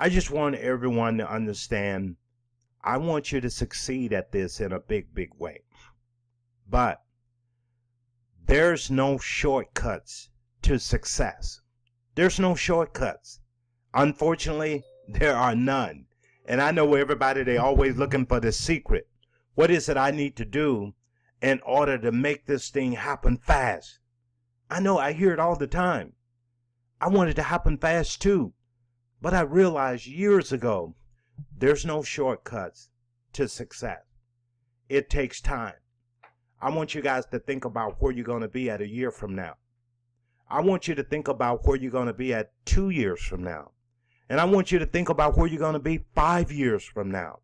I just want everyone to understand, I want you to succeed at this in a big, big way. But there's no shortcuts to success. There's no shortcuts. Unfortunately, there are none. And I know everybody, they always looking for the secret. What is it I need to do in order to make this thing happen fast? I know, I hear it all the time. I want it to happen fast too. But I realized years ago, there's no shortcuts to success. It takes time. I want you guys to think about where you're going to be at a year from now. I want you to think about where you're going to be at 2 years from now. And I want you to think about where you're going to be 5 years from now.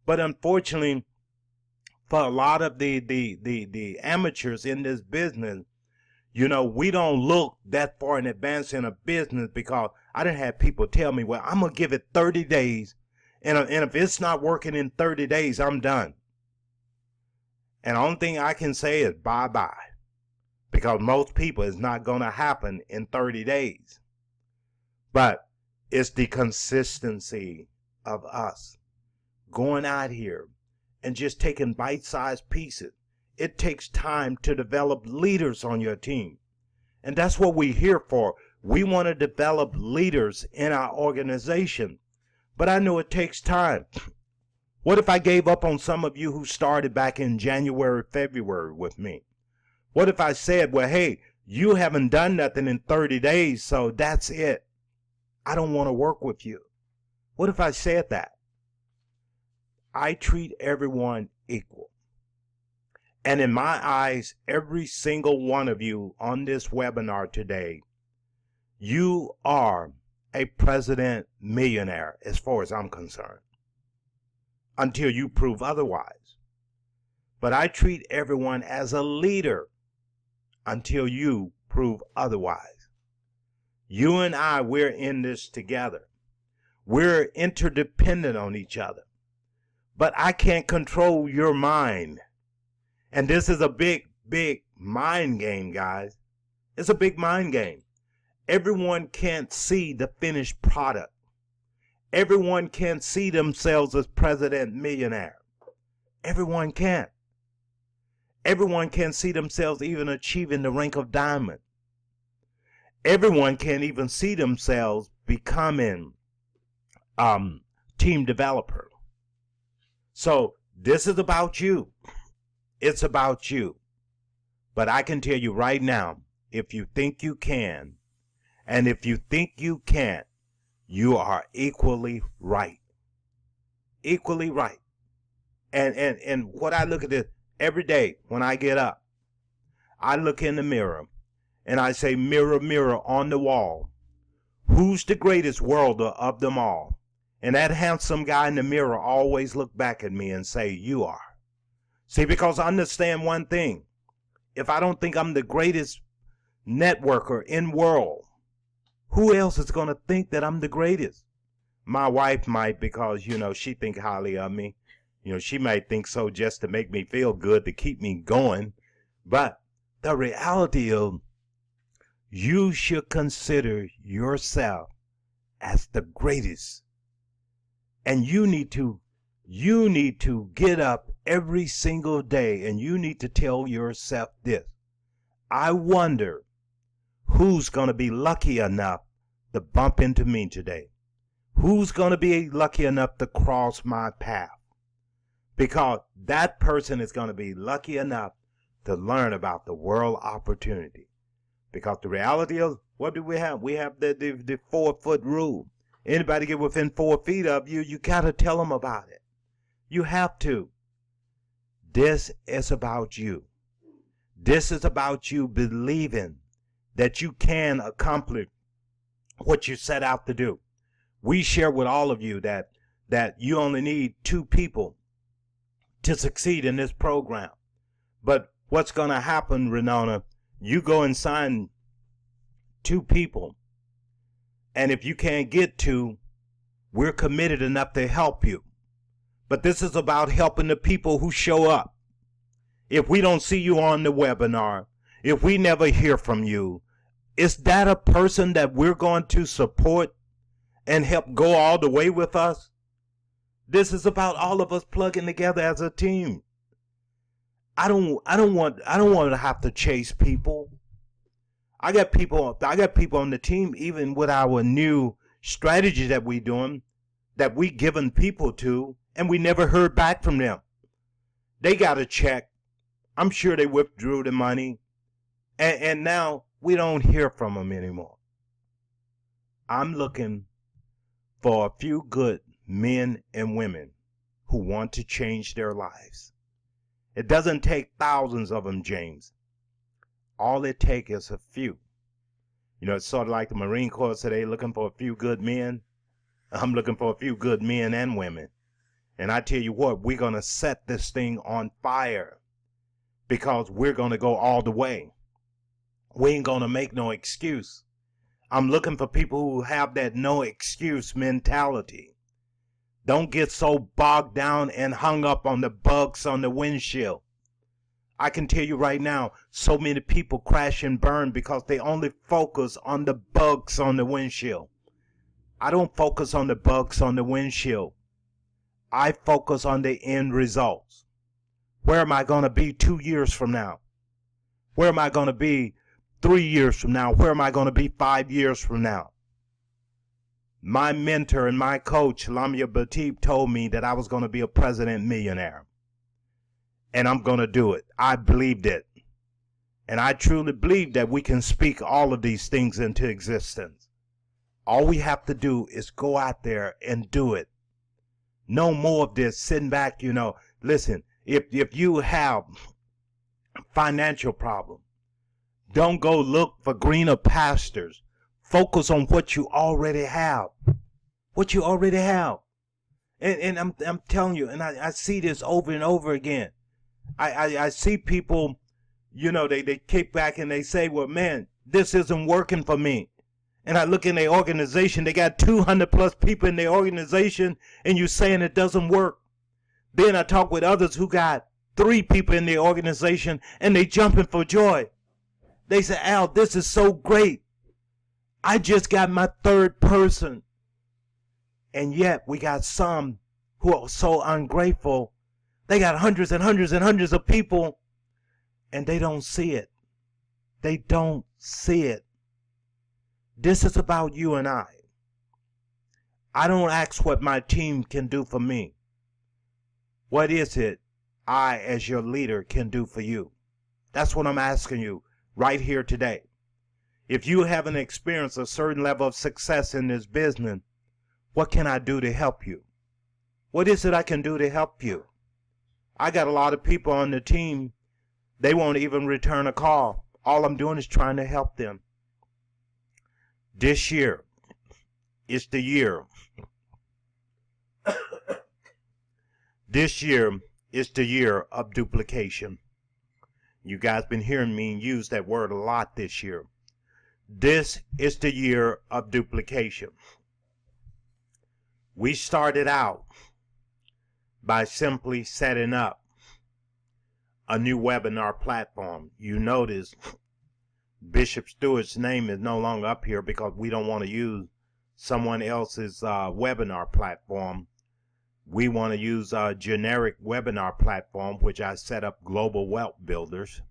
But unfortunately, for a lot of the amateurs in this business, you know, we don't look that far in advance in a business, because I done had people tell me, well, I'm going to give it 30 days. And if it's not working in 30 days, I'm done. And the only thing I can say is bye-bye. Because most people, it's not going to happen in 30 days. But it's the consistency of us going out here and just taking bite-sized pieces. It takes time to develop leaders on your team. And that's what we're here for. We want to develop leaders in our organization. But I know it takes time. What if I gave up on some of you who started back in January, February with me? What if I said, well, hey, you haven't done nothing in 30 days, so that's it. I don't want to work with you. What if I said that? I treat everyone equal. And in my eyes, every single one of you on this webinar today, you are a president millionaire as far as I'm concerned, until you prove otherwise. But I treat everyone as a leader until you prove otherwise. You and I, we're in this together. We're interdependent on each other. But I can't control your mind. And this is a big, big mind game, guys. It's a big mind game. Everyone can't see the finished product. Everyone can't see themselves as president millionaire. Everyone can't. Everyone can't see themselves even achieving the rank of diamond. Everyone can't even see themselves becoming team developer. So this is about you. It's about you. But I can tell you right now, if you think you can, and if you think you can't, you are equally right. Equally right. And what I look at this every day when I get up, I look in the mirror and I say, mirror, mirror on the wall, who's the greatest worlder of them all? And that handsome guy in the mirror always look back at me and say, you are. See, because I understand one thing. If I don't think I'm the greatest networker in world, who else is going to think that I'm the greatest? My wife might, because, you know, she think highly of me. You know, she might think so just to make me feel good, to keep me going. But the reality is, you should consider yourself as the greatest. And you need to get up every single day and you need to tell yourself this. I wonder who's going to be lucky enough to bump into me today. Who's going to be lucky enough to cross my path? Because that person is going to be lucky enough to learn about the world opportunity. Because the reality is, what do we have? We have the 4-foot rule. Anybody get within 4 feet of you, you got to tell them about it. You have to. This is about you. This is about you believing that you can accomplish what you set out to do. We share with all of you that you only need 2 people to succeed in this program. But what's going to happen, Renona, you go and sign 2 people. And if you can't get 2, we're committed enough to help you. But this is about helping the people who show up. If we don't see you on the webinar, if we never hear from you, is that a person that we're going to support and help go all the way with us. This is about all of us plugging together as a team. I don't want to have to chase people. I got people on the team, even with our new strategy that we doing, that we giving people to, and we never heard back from them. They got a check. I'm sure they withdrew the money, and now we don't hear from them anymore. I'm looking for a few good men and women who want to change their lives. It doesn't take thousands of them, James. All it takes is a few. You know, it's sort of like the Marine Corps today, looking for a few good men. I'm looking for a few good men and women. And I tell you what, we're going to set this thing on fire because we're going to go all the way. We ain't going to make no excuse. I'm looking for people who have that no excuse mentality. Don't get so bogged down and hung up on the bugs on the windshield. I can tell you right now, so many people crash and burn because they only focus on the bugs on the windshield. I don't focus on the bugs on the windshield. I focus on the end results. Where am I going to be 2 years from now? Where am I going to be 3 years from now? Where am I going to be 5 years from now? My mentor and my coach, Lamia Batib, told me that I was going to be a president millionaire. And I'm going to do it. I believed it. And I truly believe that we can speak all of these things into existence. All we have to do is go out there and do it. No more of this sitting back, you know. Listen, if you have financial problem, don't go look for greener pastures. Focus on what you already have. What you already have. And I'm telling you, and I see this over and over again. I see people, you know, they kick back and they say, well, man, this isn't working for me. And I look in their organization, they got 200 plus people in their organization, and you saying it doesn't work. Then I talk with others who got 3 people in their organization, and they jumping for joy. They say, Al, this is so great. I just got my 3rd person. And yet we got some who are so ungrateful. They got hundreds and hundreds and hundreds of people, and they don't see it. They don't see it. This is about you and I. I don't ask what my team can do for me. What is it I, as your leader, can do for you? That's what I'm asking you right here today. If you haven't experienced a certain level of success in this business, what can I do to help you? What is it I can do to help you? I got a lot of people on the team, they won't even return a call. All I'm doing is trying to help them. This year is the year. This year is the year of duplication. You guys been hearing me use that word a lot this year. This is the year of duplication. We started out by simply setting up a new webinar platform. You notice Bishop Stewart's name is no longer up here because we don't want to use someone else's webinar platform. We want to use a generic webinar platform, which I set up, Global Wealth Builders.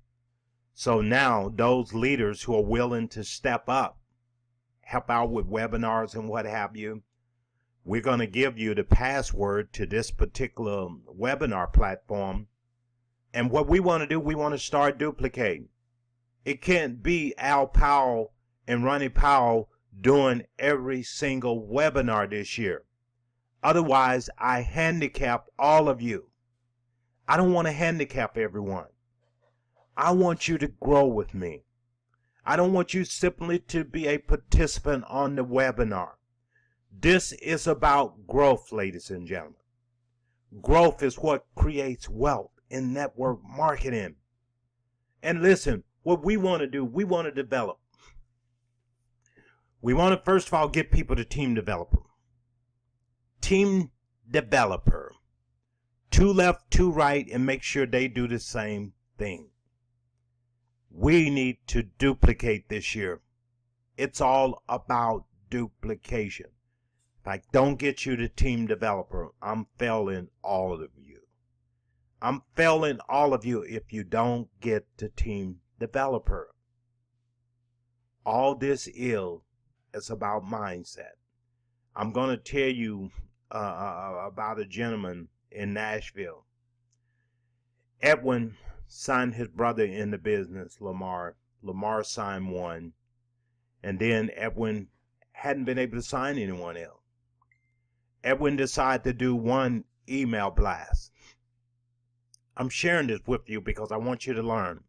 So now those leaders who are willing to step up, help out with webinars and what have you, we're going to give you the password to this particular webinar platform. And what we want to do, we want to start duplicating. It can't be Al Powell and Ronnie Powell doing every single webinar this year. Otherwise, I handicap all of you. I don't want to handicap everyone. I want you to grow with me. I don't want you simply to be a participant on the webinar. This is about growth, ladies and gentlemen. Growth is what creates wealth in network marketing. And listen, what we want to do, we want to develop. We want to, first of all, get people to team developer. Team developer. 2 left, 2 right, and make sure they do the same thing. We need to duplicate this year. It's all about duplication. If I don't get you the team developer, I'm failing all of you. I'm failing all of you if you don't get the team developer. All this is about mindset. I'm going to tell you about a gentleman in Nashville. Edwin signed his brother in the business, Lamar. Lamar signed one. And then Edwin hadn't been able to sign anyone else. Edwin decided to do one email blast. I'm sharing this with you because I want you to learn.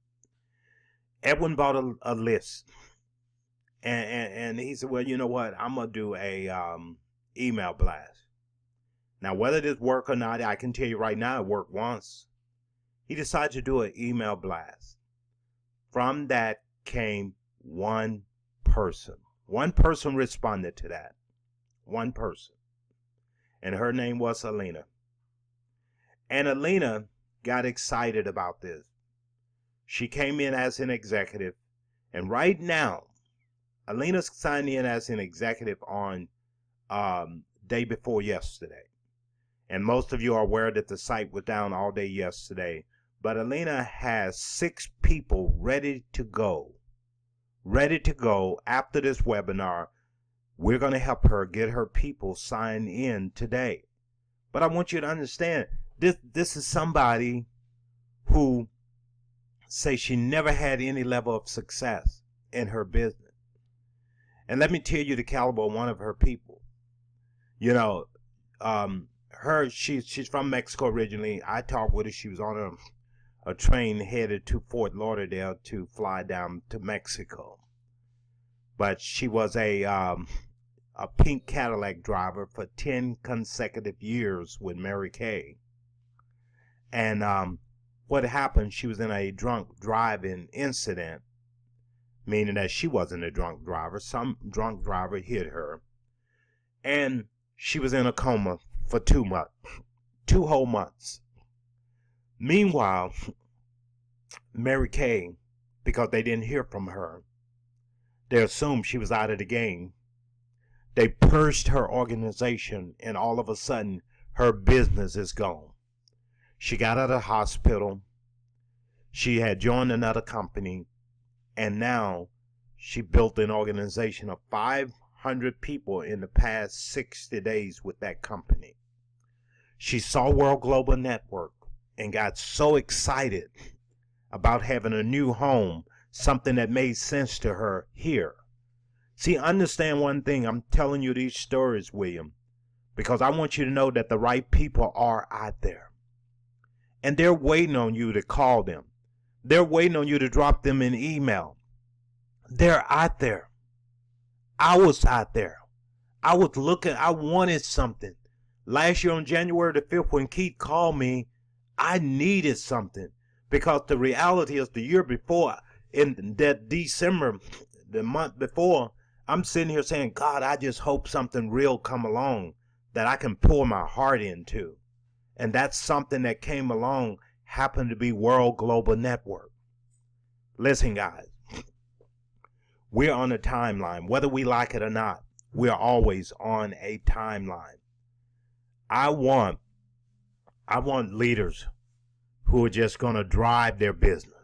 Edwin bought a list. And he said, well, you know what? I'm going to do a email blast. Now, whether this worked or not, I can tell you right now it worked once. He decided to do an email blast. From that came one person. One person responded to that. One person. And her name was Alina. And Alina got excited about this. She came in as an executive. And right now, Alina signed in as an executive on day before yesterday. And most of you are aware that the site was down all day yesterday. But Alina has 6 people ready to go. Ready to go after this webinar. We're going to help her get her people signed in today. But I want you to understand, this is somebody who say she never had any level of success in her business. And let me tell you the caliber of one of her people. You know, she's from Mexico originally. I talked with her. She was on a train headed to Fort Lauderdale to fly down to Mexico. But she was a pink Cadillac driver for 10 consecutive years with Mary Kay. And what happened, she was in a drunk driving incident, meaning that she wasn't a drunk driver. Some drunk driver hit her. And she was in a coma for 2 months, 2 whole months. Meanwhile, Mary Kay, because they didn't hear from her, they assumed she was out of the game. They purged her organization, and all of a sudden, her business is gone. She got out of the hospital. She had joined another company, and now she built an organization of 500 people in the past 60 days with that company. She saw World Global Network and got so excited about having a new home, something that made sense to her here. See, understand one thing. I'm telling you these stories, William, because I want you to know that the right people are out there. And they're waiting on you to call them. They're waiting on you to drop them an email. They're out there. I was out there. I was looking. I wanted something. Last year on January the 5th, when Keith called me, I needed something. Because the reality is the year before, in that December, the month before, I'm sitting here saying, God, I just hope something real come along that I can pour my heart into. And that's something that came along, happened to be World Global Network. Listen, guys, we're on a timeline. Whether we like it or not, we're always on a timeline. I want leaders who are just going to drive their business,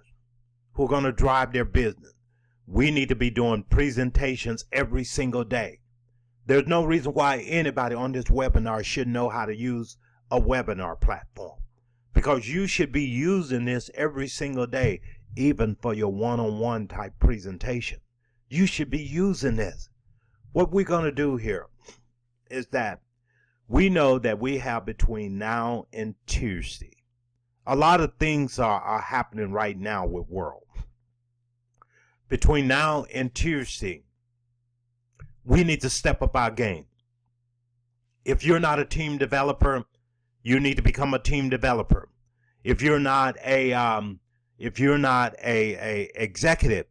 We need to be doing presentations every single day. There's no reason why anybody on this webinar should know how to use a webinar platform, because you should be using this every single day, even for your one-on-one type presentation. You should be using this. What we're going to do here is that we know that we have between now and Tuesday. A lot of things are happening right now with world. Between now and Tuesday, we need to step up our game. If you're not a team developer, you need to become a team developer. If you're not a executive,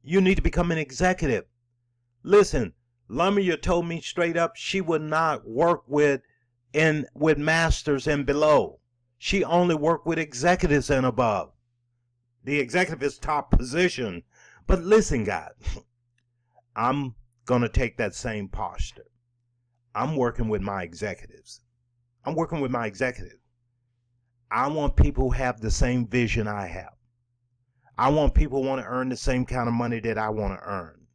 you need to become an executive. Listen, Lumia told me straight up she would not work with masters and below. She only worked with executives and above. The executive is top position. But listen, guys, I'm going to take that same posture. I'm working with my executives. I'm working with my executives. I want people who have the same vision I have. I want people who want to earn the same kind of money that I want to earn.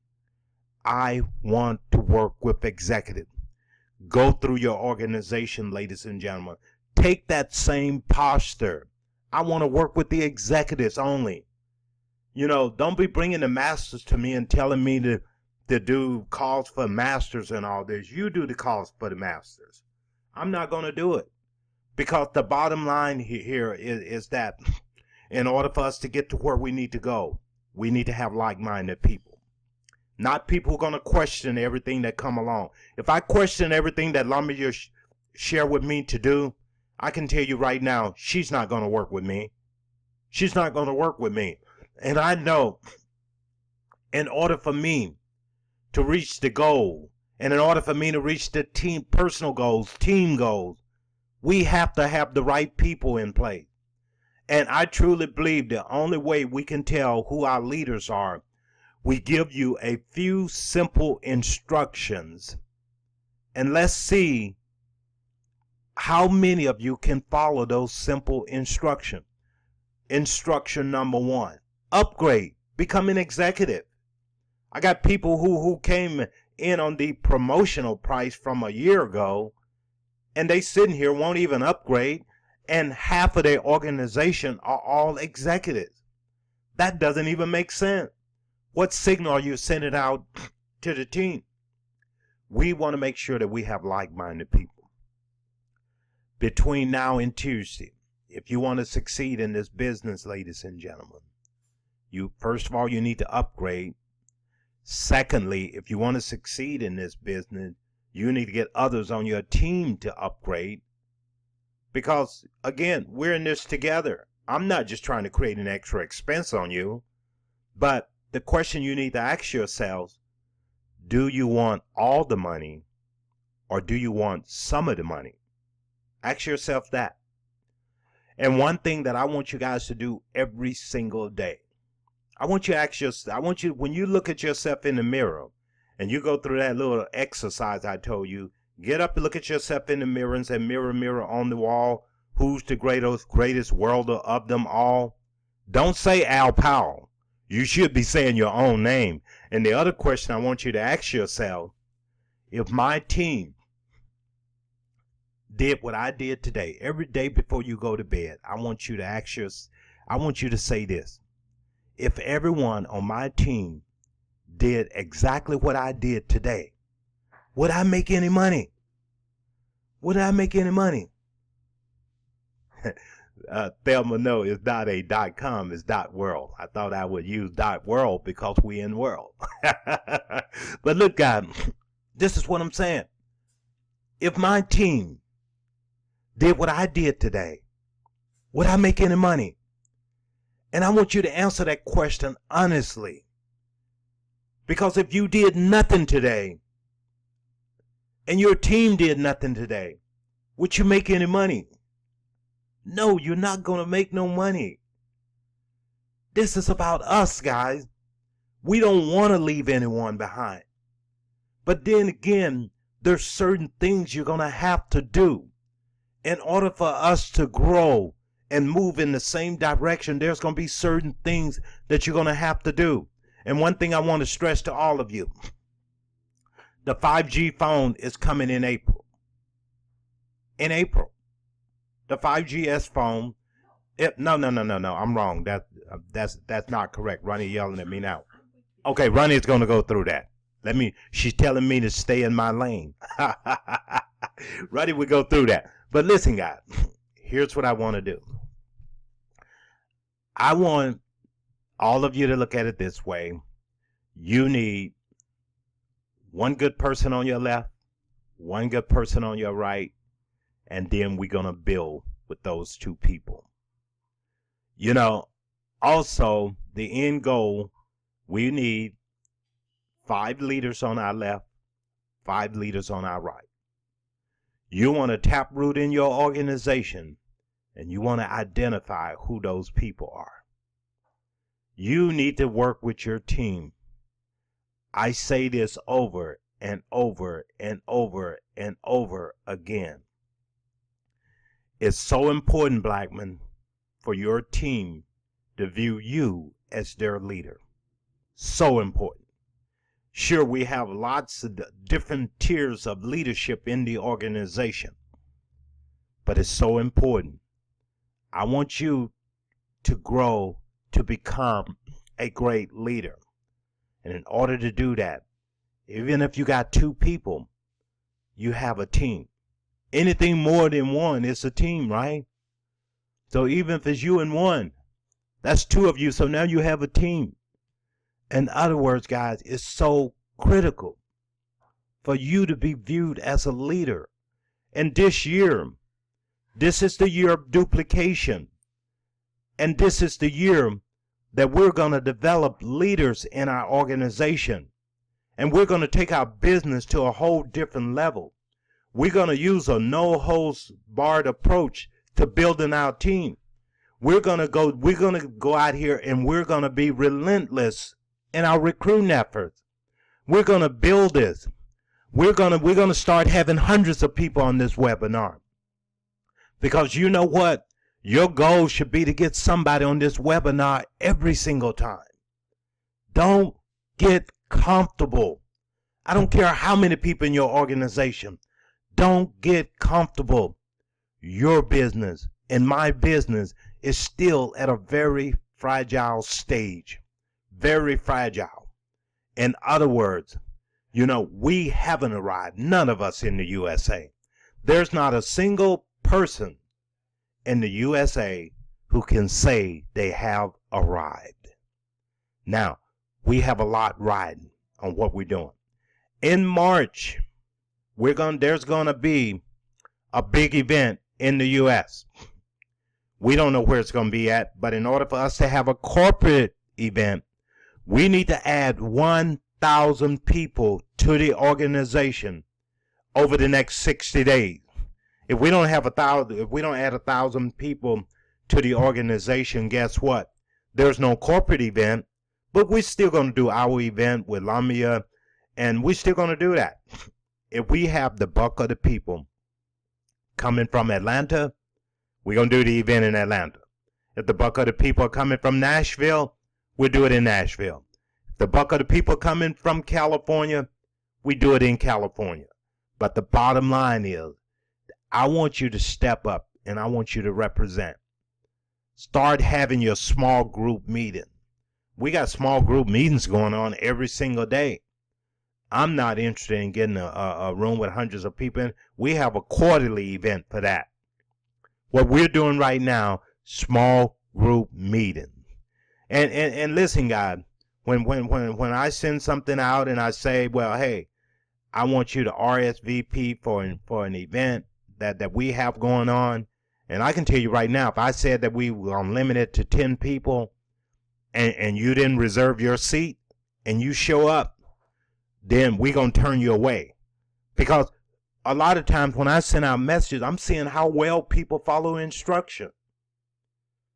I want to work with executives. Go through your organization, ladies and gentlemen. Take that same posture. I want to work with the executives only. You know, don't be bringing the masters to me and telling me to do calls for masters and all this. You do the calls for the masters. I'm not going to do it. Because the bottom line here is that in order for us to get to where we need to go, we need to have like-minded people. Not people who are going to question everything that come along. If I question everything that Lamia share with me to do, I can tell you right now, she's not going to work with me. She's not going to work with me. And I know in order for me to reach the goal, and in order for me to reach the team personal goals, team goals, we have to have the right people in place. And I truly believe the only way we can tell who our leaders are, we give you a few simple instructions, and let's see how many of you can follow those simple instructions. Instruction number 1, upgrade, become an executive. I got people who came in on the promotional price from a year ago, and they sitting here won't even upgrade, and half of their organization are all executives. That doesn't even make sense. What signal are you sending out to the team? We want to make sure that we have like-minded people. Between now and Tuesday, if you want to succeed in this business, ladies and gentlemen, first of all, you need to upgrade. Secondly, if you want to succeed in this business, you need to get others on your team to upgrade. Because, again, we're in this together. I'm not just trying to create an extra expense on you, but the question you need to ask yourselves, do you want all the money or do you want some of the money? Ask yourself that. And one thing that I want you guys to do every single day, when you look at yourself in the mirror and you go through that little exercise I told you, get up and look at yourself in the mirror and say, mirror, mirror on the wall, who's the greatest welder of them all? Don't say Al Powell. You should be saying your own name. And the other question I want you to ask yourself, if my team did what I did today, every day before you go to bed, I want you to say this. If everyone on my team did exactly what I did today, would I make any money? Would I make any money? Thelma, no, it's not a .com, it's .world. I thought I would use .world because we in world. But look, guys, this is what I'm saying. If my team did what I did today, would I make any money? And I want you to answer that question honestly. Because if you did nothing today, and your team did nothing today, would you make any money? No, you're not going to make no money. This is about us, guys. We don't want to leave anyone behind. But then again, there's certain things you're going to have to do. In order for us to grow and move in the same direction, there's going to be certain things that you're going to have to do. And one thing I want to stress to all of you, the 5G phone is coming in April. In April. The 5GS phone, no, I'm wrong. That's not correct. Ronnie yelling at me now. Okay, Ronnie is going to go through that. She's telling me to stay in my lane. Ronnie will go through that. But listen, guys, here's what I want to do. I want all of you to look at it this way. You need one good person on your left, one good person on your right, and then we're going to build with those two people. You know, also, the end goal, we need 5 leaders on our left, 5 leaders on our right. You want to taproot in your organization, and you want to identify who those people are. You need to work with your team. I say this over and over and over and over again. It's so important, Blackman, for your team to view you as their leader. So important. Sure, we have lots of different tiers of leadership in the organization, but it's so important. I want you to grow to become a great leader. And in order to do that, even if you got 2 people, you have a team. Anything more than one is a team, right? So even if it's you and one, that's 2 of you. So now you have a team. In other words, guys, it's so critical for you to be viewed as a leader. And this year, this is the year of duplication. And this is the year that we're going to develop leaders in our organization. And we're going to take our business to a whole different level. We're going to use a no-holds-barred approach to building our team. We're going to go out here and we're going to be relentless in our recruiting efforts. We're going to build this. We're going to start having hundreds of people on this webinar. Because you know what? Your goal should be to get somebody on this webinar every single time. Don't get comfortable. I don't care how many people in your organization. Don't get comfortable. Your business and my business is still at a very fragile stage. Very fragile. In other words, we haven't arrived. None of us in the USA. There's not a single person in the USA who can say they have arrived. Now, we have a lot riding on what we're doing. In March, there's going to be a big event in the U.S. We don't know where it's going to be at, but in order for us to have a corporate event, we need to add 1,000 people to the organization over the next 60 days. If we don't add 1,000 people to the organization, guess what? There's no corporate event, but we're still going to do our event with Lamia, and we're still going to do that. If we have the bulk of the people coming from Atlanta, we're going to do the event in Atlanta. If the bulk of the people are coming from Nashville, we'll do it in Nashville. If the bulk of the people coming from California, we do it in California. But the bottom line is, I want you to step up and I want you to represent. Start having your small group meeting. We got small group meetings going on every single day. I'm not interested in getting a room with hundreds of people in. We have a quarterly event for that. What we're doing right now, small group meetings. And listen, guys, when I send something out and I say, well, hey, I want you to RSVP for an event that we have going on, and I can tell you right now, if I said that we were limited to 10 people and you didn't reserve your seat and you show up, then we're going to turn you away. Because a lot of times when I send out messages, I'm seeing how well people follow instruction.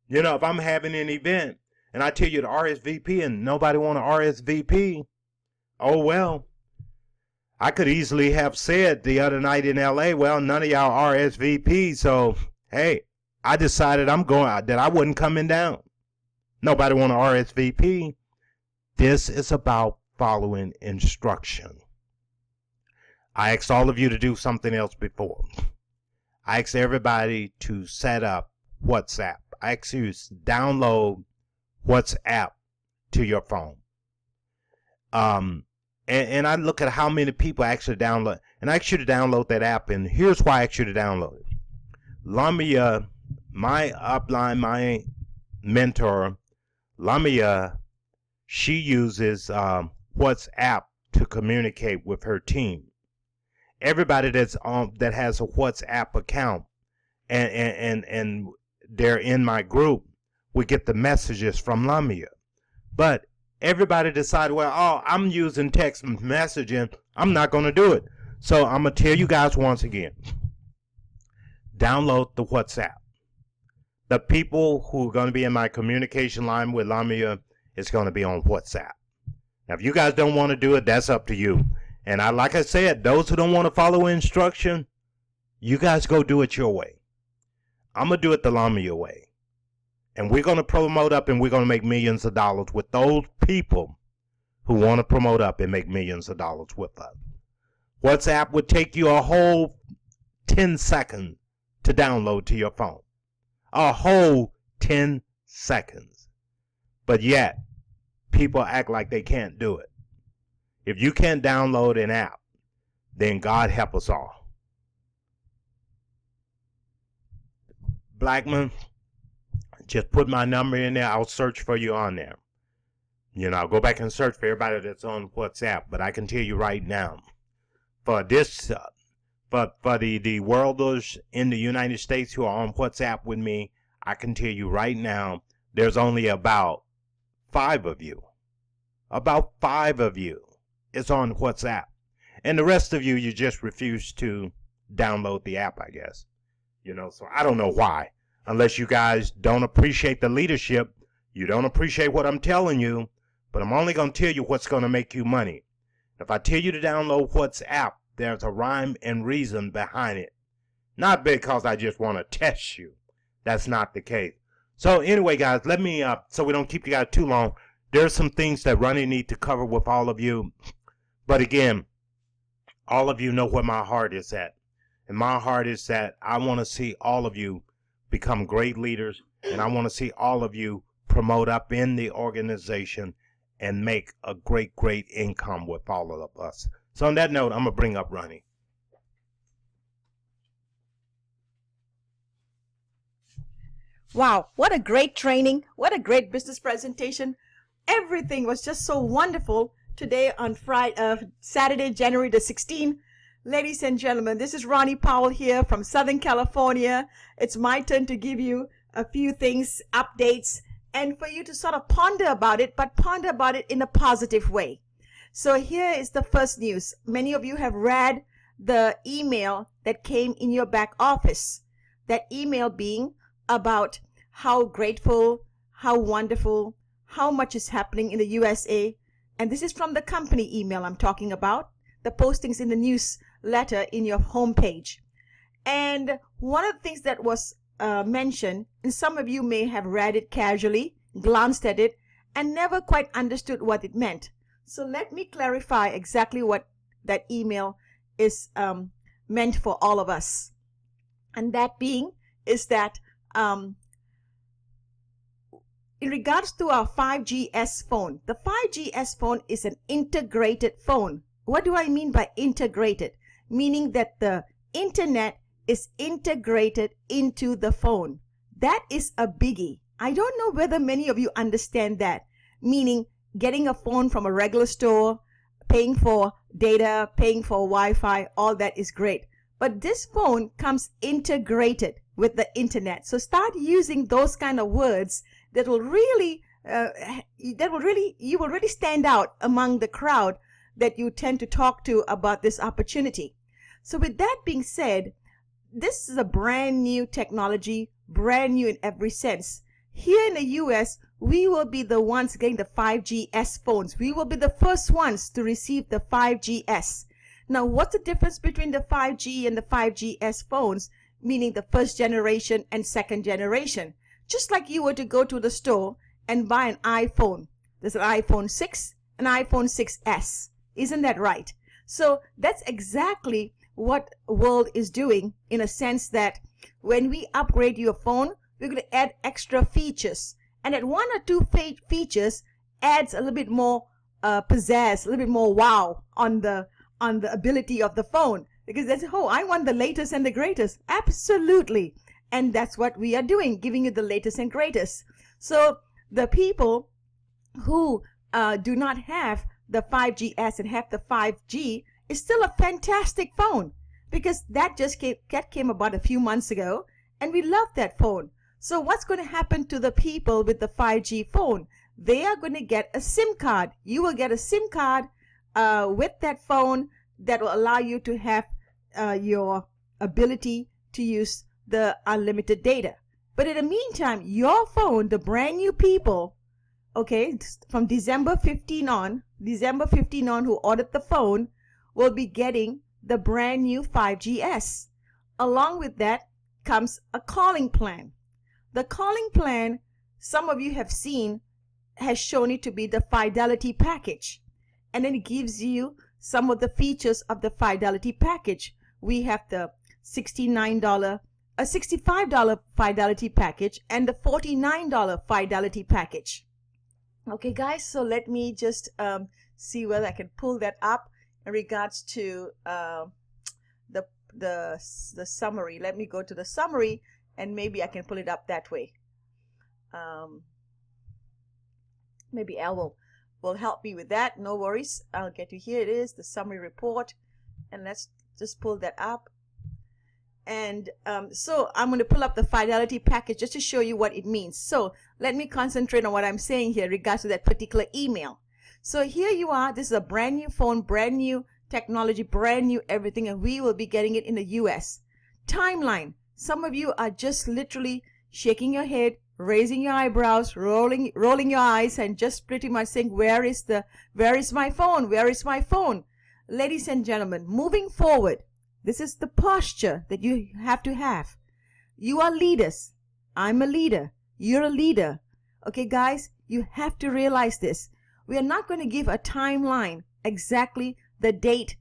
If I'm having an event and I tell you to RSVP and nobody want to RSVP, oh well. I could easily have said the other night in LA, well, none of y'all RSVP, so hey, I decided that I wasn't coming down. Nobody want to RSVP. This is about following instruction. I asked all of you to do something else before. I asked everybody to set up WhatsApp. I asked you to download WhatsApp to your phone. And I look at how many people actually download. And I asked you to download that app. And here's why I asked you to download it. Lamia, my upline, my mentor, Lamia, she uses WhatsApp to communicate with her team. Everybody that has a WhatsApp account and they're in my group, we get the messages from Lamia. But everybody decided, well, I'm using text messaging. I'm not going to do it. So I'm going to tell you guys once again, download the WhatsApp. The people who are going to be in my communication line with Lamia is going to be on WhatsApp. Now, if you guys don't want to do it, that's up to you. And like I said, those who don't want to follow instruction, you guys go do it your way. I'm going to do it the Lamia way. And we're going to promote up and we're going to make millions of dollars with those people who want to promote up and make millions of dollars with us. WhatsApp would take you a whole 10 seconds to download to your phone. A whole 10 seconds. But yet, people act like they can't do it. If you can't download an app, then God help us all. Blackman, just put my number in there. I'll search for you on there. I'll go back and search for everybody that's on WhatsApp. But I can tell you right now, for this, for the worlders in the United States who are on WhatsApp with me, I can tell you right now, there's only about 5 of you. About 5 of you is on WhatsApp. And the rest of you just refuse to download the app, I guess. So I don't know why. Unless you guys don't appreciate the leadership, you don't appreciate what I'm telling you, but I'm only going to tell you what's going to make you money. If I tell you to download WhatsApp, there's a rhyme and reason behind it. Not because I just want to test you. That's not the case. So anyway, guys, let me, so we don't keep you guys too long, there's some things that Ronnie need to cover with all of you. But again, all of you know where my heart is at. And my heart is that I want to see all of you become great leaders. And I want to see all of you promote up in the organization and make a great, great income with all of us. So on that note, I'm going to bring up Ronnie. Wow, what a great training. What a great business presentation. Everything was just so wonderful today on Saturday, January the 16th. Ladies and gentlemen, this is Ronnie Powell here from Southern California. It's my turn to give you a few things, updates, and for you to sort of ponder about it, but ponder about it in a positive way. So here is the first news. Many of you have read the email that came in your back office. That email being about how grateful, how wonderful, how much is happening in the USA. And this is from the company email I'm talking about, the postings in the newsletter in your homepage. And one of the things that was mentioned, and some of you may have read it casually, glanced at it, and never quite understood what it meant. So let me clarify exactly what that email is meant for all of us. And that being is that in regards to our 5GS phone, the 5GS phone is an integrated phone. What do I mean by integrated? Meaning that the internet is integrated into the phone. That is a biggie. I don't know whether many of you understand that. Meaning getting a phone from a regular store, paying for data, paying for Wi-Fi, all that is great. But this phone comes integrated with the internet. So start using those kind of words that will really, you will really stand out among the crowd that you tend to talk to about this opportunity. So with that being said, this is a brand new technology, brand new in every sense. Here in the US, we will be the ones getting the 5GS phones. We will be the first ones to receive the 5GS. Now, what's the difference between the 5G and the 5GS phones, meaning the first generation and second generation? Just like you were to go to the store and buy an iPhone. There's an iPhone 6, an iPhone 6S. Isn't that right? So that's exactly what the world is doing, in a sense that when we upgrade your phone, we're going to add extra features. And that one or two features adds a little bit more pizzazz, a little bit more wow on the ability of the phone. Because that's, oh, I want the latest and the greatest. Absolutely. And that's what we are doing, giving you the latest and greatest. So the people who do not have the 5GS and have the 5G is still a fantastic phone, because that just came about a few months ago, and we love that phone. So what's going to happen to the people with the 5G phone? They are going to get a SIM card. You will get a SIM card with that phone that will allow you to have your ability to use the unlimited data. But in the meantime, your phone, the brand new people, okay, from December 15 on, who ordered the phone, will be getting the brand new 5GS. Along with that comes a calling plan. The calling plan, some of you have seen, has shown it to be the Fidelity package. And then it gives you some of the features of the Fidelity package. We have the $65 Fidelity package and the $49 Fidelity package. Okay, guys, so let me just see whether I can pull that up in regards to the summary. Let me go to the summary, and maybe I can pull it up that way. Maybe Al will help me with that. No worries. I'll get to here. It is the summary report, and let's just pull that up. And so I'm going to pull up the Fidelity package just to show you what it means. So let me concentrate on what I'm saying here in regards to that particular email. So here you are. This is a brand new phone, brand new technology, brand new everything, and we will be getting it in the US. Timeline. Some of you are just literally shaking your head, raising your eyebrows, rolling your eyes, and just pretty much saying, where is my phone? Where is my phone? Ladies and gentlemen, moving forward, this is the posture that you have to have. You are leaders. I'm a leader. You're a leader. Okay, guys, you have to realize this. We are not going to give a timeline, exactly the date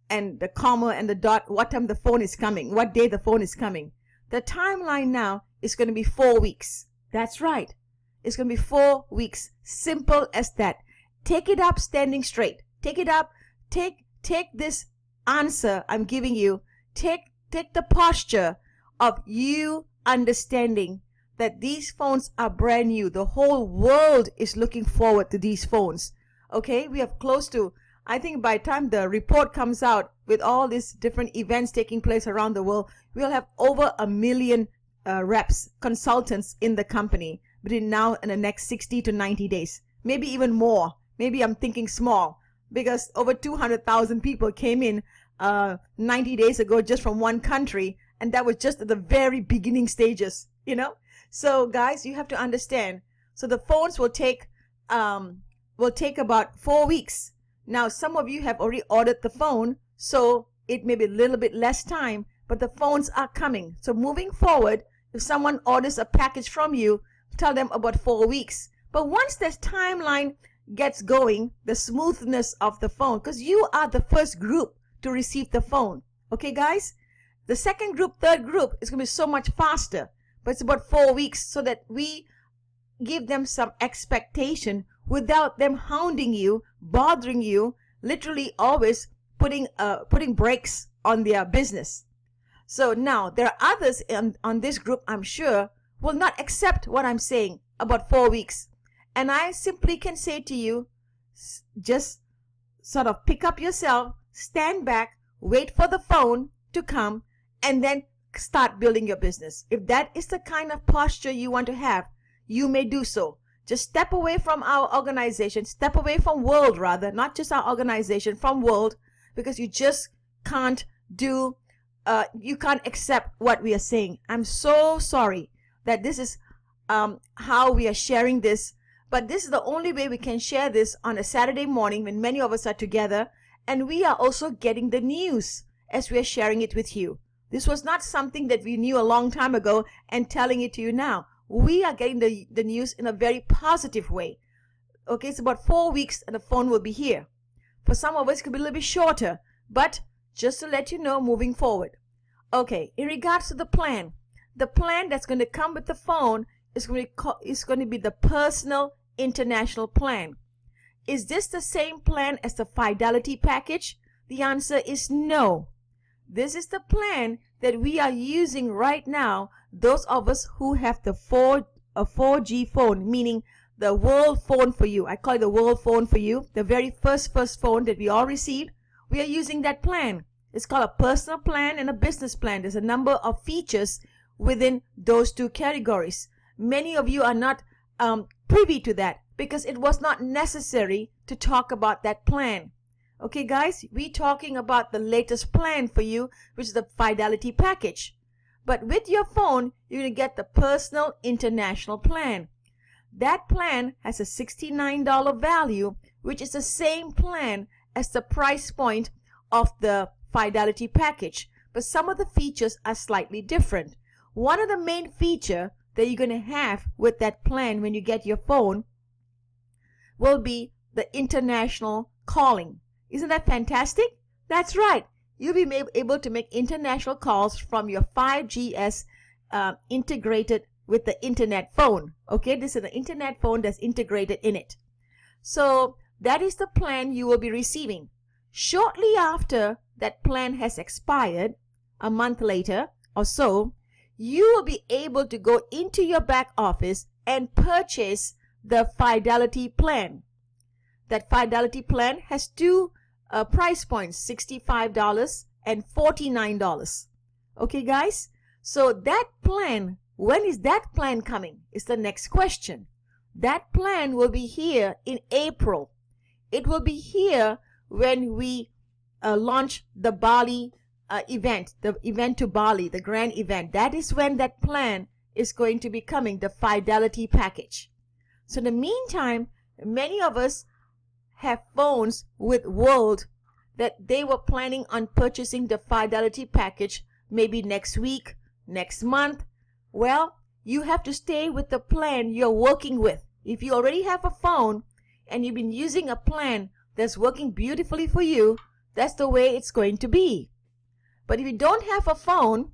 and the comma and the dot, what time the phone is coming, what day the phone is coming. The timeline now is going to be 4 weeks. That's right. It's going to be 4 weeks. Simple as that. Take it up standing straight. Take it up. Take this answer I'm giving you. Take the posture of you understanding that these phones are brand new. The whole world is looking forward to these phones. Okay, we have close to, I think by the time the report comes out with all these different events taking place around the world, we'll have over 1 million reps, consultants in the company between now and the next 60 to 90 days. Maybe even more. Maybe I'm thinking small, because over 200,000 people came in 90 days ago just from one country, and that was just at the very beginning stages, you know. So guys, you have to understand. So the phones will take about 4 weeks. Now some of you have already ordered the phone, so it may be a little bit less time, but the phones are coming. So moving forward, if someone orders a package from you, tell them about 4 weeks. But once this timeline gets going, the smoothness of the phone, because you are the first group to receive the phone. Okay, guys? The second group, third group is going to be so much faster. But it's about 4 weeks, so that we give them some expectation without them hounding you, bothering you, literally always putting brakes on their business. So now there are others on this group, I'm sure, will not accept what I'm saying about 4 weeks. And I simply can say to you, just sort of pick up yourself, stand back, wait for the phone to come, and then start building your business. If that is the kind of posture you want to have, you may do so. Just step away from our organization, step away from world rather, not just our organization, from world, because you just can't do, you can't accept what we are saying. I'm so sorry that this is how we are sharing this, but this is the only way we can share this on a Saturday morning when many of us are together, and we are also getting the news as we are sharing it with you. This was not something that we knew a long time ago and telling it to you now. We are getting the news in a very positive way. Okay, it's about 4 weeks and the phone will be here. For some of us, it could be a little bit shorter, but just to let you know, moving forward. Okay, in regards to the plan that's going to come with the phone is going to be the personal international plan. Is this the same plan as the Fidelity package? The answer is no. This is the plan that we are using right now, those of us who have the 4G phone, meaning the world phone for you. I call it the world phone for you, the very first phone that we all received. We are using that plan. It's called a personal plan and a business plan. There's a number of features within those two categories. Many of you are not privy to that because it was not necessary to talk about that plan. Okay, guys, we're talking about the latest plan for you, which is the Fidelity package. But with your phone, you're going to get the personal international plan. That plan has a $69 value, which is the same plan as the price point of the Fidelity package, but some of the features are slightly different. One of the main feature that you're going to have with that plan when you get your phone will be the international calling. Isn't that fantastic? That's right. You'll be able to make international calls from your 5GS integrated with the internet phone. Okay, this is an internet phone that's integrated in it. So that is the plan you will be receiving. Shortly after that plan has expired, a month later or so, you will be able to go into your back office and purchase the Fidelity plan. That Fidelity plan has two price points, $65 and $49. Okay, guys? So that plan, when is that plan coming? Is the next question. That plan will be here in April. It will be here when we launch the Bali event, the event to Bali, the grand event. That is when that plan is going to be coming, the Fidelity package. So in the meantime, many of us have phones with World that they were planning on purchasing the Fidelity package maybe next week, next month. Well, you have to stay with the plan you're working with. If you already have a phone and you've been using a plan that's working beautifully for you, that's the way it's going to be. But if you don't have a phone,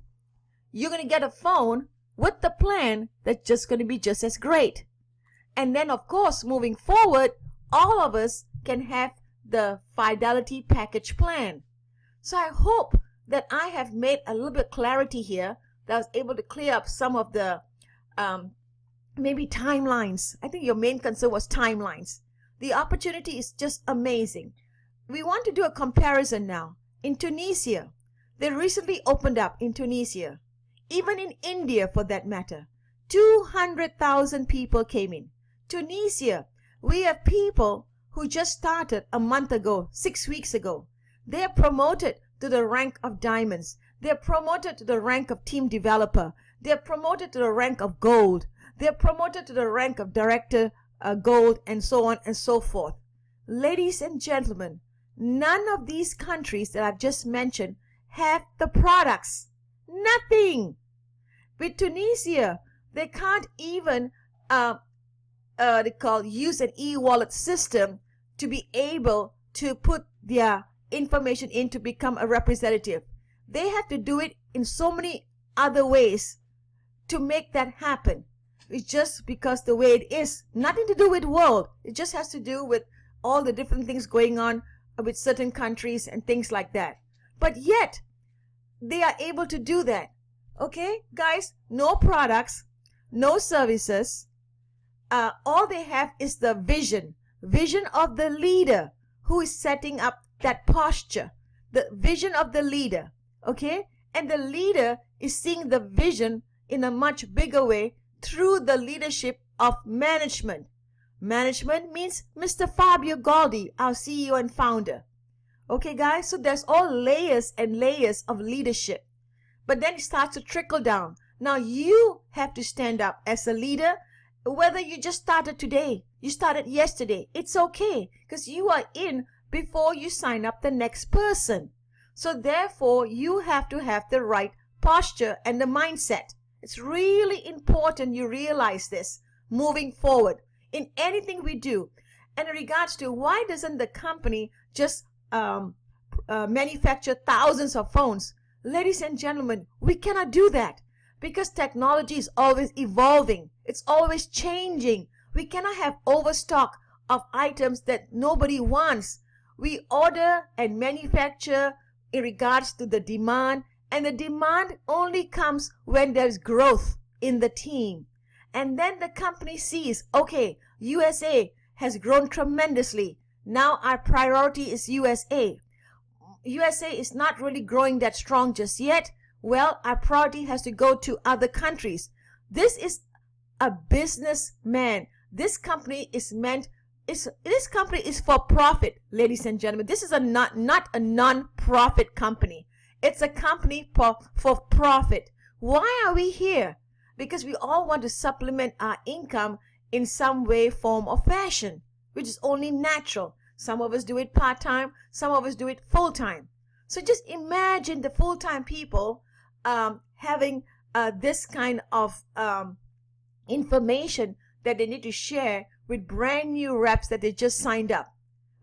you're going to get a phone with the plan that's just going to be just as great. And then, of course, moving forward, all of us can have the Fidelity package plan. So I hope that I have made a little bit clarity here, that I was able to clear up some of the maybe timelines. I think your main concern was timelines. The opportunity is just amazing. We want to do a comparison now. In Tunisia, they recently opened up in Tunisia. Even in India, for that matter, 200,000 people came in. Tunisia, we have people who just started a month ago, 6 weeks ago. They are promoted to the rank of diamonds. They are promoted to the rank of team developer. They are promoted to the rank of gold. They are promoted to the rank of director gold, and so on and so forth. Ladies and gentlemen, none of these countries that I've just mentioned have the products. Nothing. With Tunisia, they can't even use an e-wallet system to be able to put their information in to become a representative. They have to do it in so many other ways to make that happen. It's just because the way it is. Nothing to do with world. It just has to do with all the different things going on with certain countries and things like that. But yet, they are able to do that. Okay, guys, no products, no services. All they have is the vision of the leader who is setting up that posture, the vision of the leader. Okay, and the leader is seeing the vision in a much bigger way through the leadership of management. Management means Mr. Fabio Galdi, our CEO and founder. Okay, guys, so there's all layers and layers of leadership. But then it starts to trickle down. Now you have to stand up as a leader, whether you just started today, you started yesterday. It's okay, because you are in before you sign up the next person. So therefore, you have to have the right posture and the mindset. It's really important you realize this moving forward in anything we do. And in regards to why doesn't the company just manufacture thousands of phones? Ladies and gentlemen, we cannot do that because technology is always evolving. It's always changing. We cannot have overstock of items that nobody wants. We order and manufacture in regards to the demand, and the demand only comes when there's growth in the team. And then the company sees, okay, USA has grown tremendously. Now our priority is USA. USA is not really growing that strong just yet. Well, our priority has to go to other countries. This is a businessman. This company is for profit, ladies and gentlemen. This is not a non-profit company. It's a company for profit. Why are we here? Because we all want to supplement our income in some way, form, or fashion, which is only natural. Some of us do it part-time, some of us do it full-time. So just imagine the full-time people having this kind of information that they need to share with brand new reps that they just signed up.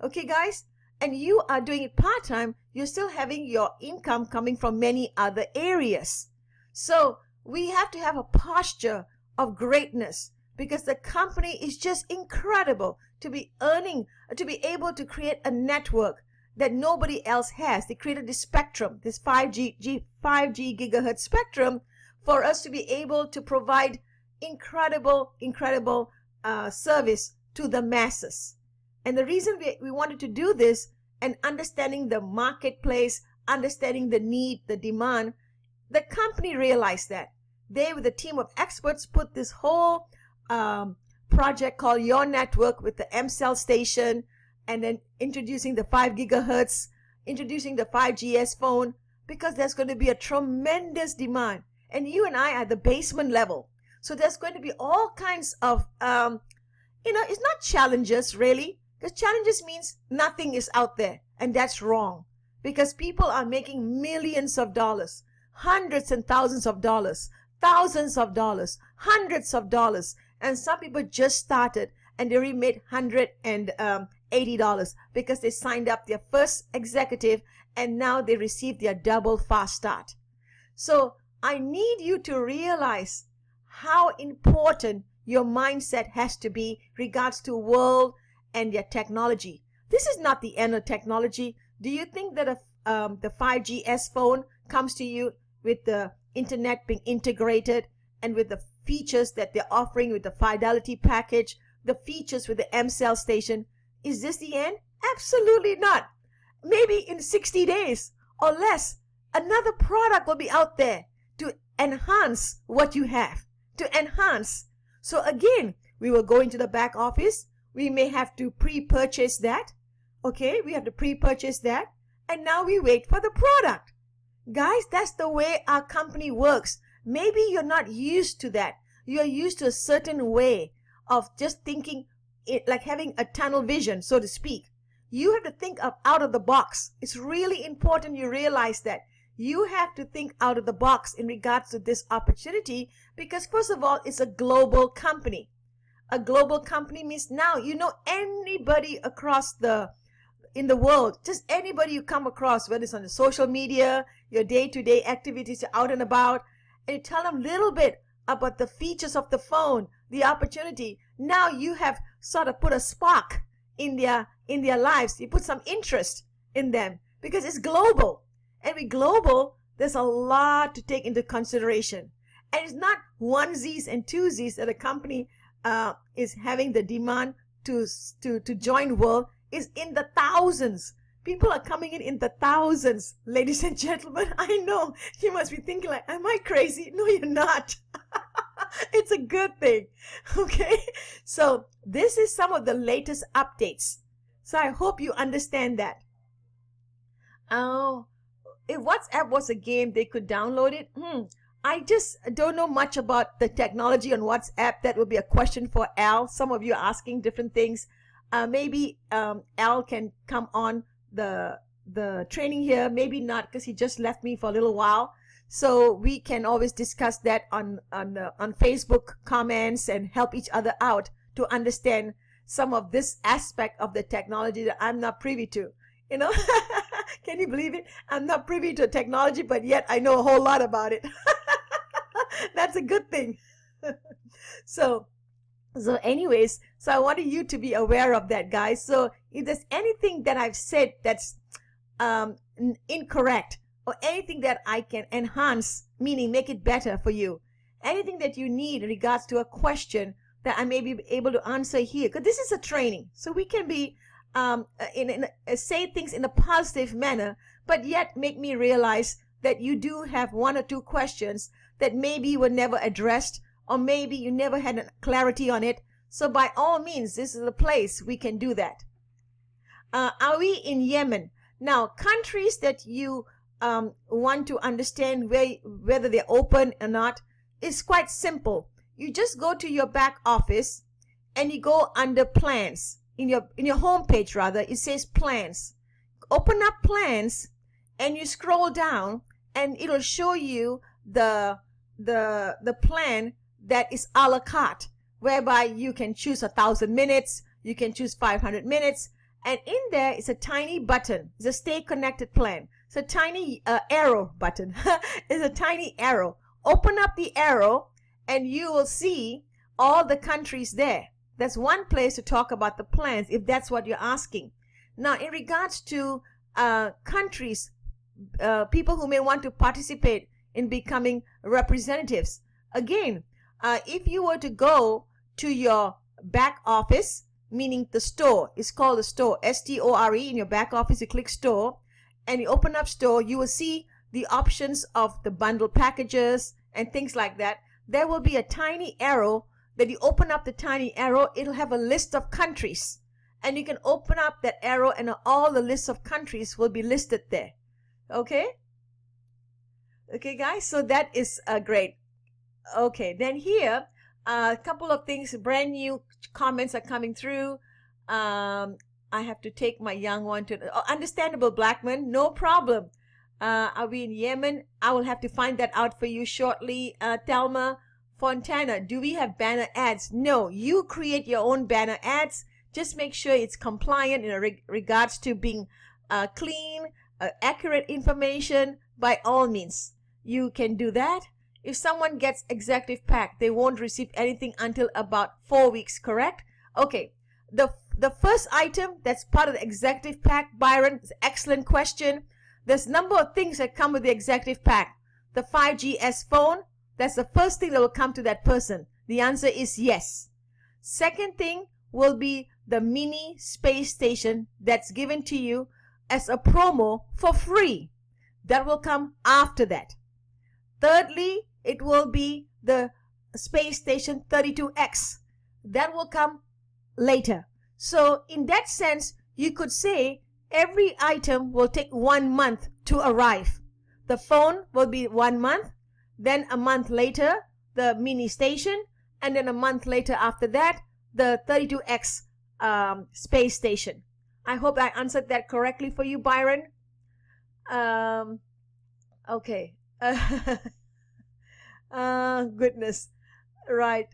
Okay, guys? And you are doing it part-time, you're still having your income coming from many other areas. So we have to have a posture of greatness, because the company is just incredible to be able to create a network that nobody else has. They created this spectrum, this 5G gigahertz spectrum, for us to be able to provide incredible service to the masses. And the reason we wanted to do this, and understanding the marketplace, understanding the need, the demand, the company realized that. They, with a team of experts, put this whole project called Your Network with the M-Cell station, and then introducing the 5 gigahertz, introducing the 5GS phone, because there's going to be a tremendous demand. And you and I are at the basement level. So there's going to be all kinds of, it's not challenges really, because challenges means nothing is out there. And that's wrong, because people are making millions of dollars, hundreds and thousands of dollars, thousands of dollars, hundreds of dollars. And some people just started and they already made $180 because they signed up their first executive and now they received their double fast start. So I need you to realize how important your mindset has to be regards to world and their technology. This is not the end of technology. Do you think that the 5GS phone comes to you with the internet being integrated and with the features that they're offering with the Fidelity package, the features with the M-Cell station? Is this the end? Absolutely not. Maybe in 60 days or less, another product will be out there to enhance what you have, to enhance. So again, we will go into the back office. We may have to pre-purchase that. Okay, we have to pre-purchase that. And now we wait for the product. Guys, that's the way our company works. Maybe you're not used to that. You're used to a certain way of just thinking, like having a tunnel vision, so to speak. You have to think out of the box. It's really important you realize that. You have to think out of the box in regards to this opportunity, because first of all, it's a global company. A global company means now you know anybody across in the world, just anybody you come across, whether it's on the social media, your day-to-day activities, you're out and about, and you tell them a little bit about the features of the phone, the opportunity. Now you have sort of put a spark in their lives. You put some interest in them because it's global. And with global, there's a lot to take into consideration. And it's not onesies and twosies that a company is having the demand to join world. Is in the thousands. People are coming in the thousands, ladies and gentlemen. I know you must be thinking like, am I crazy? No, you're not. It's a good thing. Okay, so this is some of the latest updates. So I hope you understand that. If WhatsApp was a game, they could download it. I just don't know much about the technology on WhatsApp. That would be a question for Al. Some of you are asking different things. Maybe Al can come on the training here. Maybe not, because he just left me for a little while. So we can always discuss that on Facebook comments and help each other out to understand some of this aspect of the technology that I'm not privy to. You know, can you believe it? I'm not privy to technology, but yet I know a whole lot about it. That's a good thing. So anyways, so I wanted you to be aware of that, guys. So if there's anything that I've said that's incorrect, or anything that I can enhance, meaning make it better for you, anything that you need in regards to a question that I may be able to answer here, because this is a training, so we can be say things in a positive manner, but yet make me realize that you do have one or two questions that maybe were never addressed, or maybe you never had clarity on it. So by all means, this is the place we can do that. Are we in Yemen? Now, countries that you want to understand whether they're open or not is quite simple. You just go to your back office and you go under plans. In your home page, rather, it says plans. Open up plans and you scroll down, and it'll show you the plan that is a la carte, whereby you can choose 1,000 minutes, you can choose 500 minutes, and in there is a tiny button. It's a stay connected plan. It's a tiny arrow button. It's a tiny arrow. Open up the arrow and you will see all the countries there. That's one place to talk about the plans, if that's what you're asking. Now, in regards to countries, people who may want to participate in becoming representatives, again, if you were to go to your back office, meaning the store, it's called the store, S-T-O-R-E, in your back office, you click store, and you open up store, you will see the options of the bundle packages and things like that. There will be a tiny arrow that you open up. The tiny arrow, it'll have a list of countries, and you can open up that arrow and all the lists of countries will be listed there. Okay guys, so that is great. Okay, then here a couple of things, brand new comments are coming through. I have to take my young one to understandable, Blackman, no problem. Are we in Yemen? I will have to find that out for you shortly. Thelma Fontana, do we have banner ads? No, you create your own banner ads. Just make sure it's compliant in regards to being clean, accurate information. By all means, you can do that. If someone gets executive pack, they won't receive anything until about 4 weeks, correct? Okay, the first item that's part of the executive pack, Byron, is an excellent question. There's a number of things that come with the executive pack. The 5GS phone, that's the first thing that will come to that person. The answer is yes. Second thing will be the mini space station that's given to you as a promo for free. That will come after that. Thirdly, it will be the space station 32X. That will come later. So in that sense, you could say every item will take 1 month to arrive. The phone will be 1 month, then a month later, the mini station, and then a month later after that, the 32X space station. I hope I answered that correctly for you, Byron. Okay. Goodness. Right.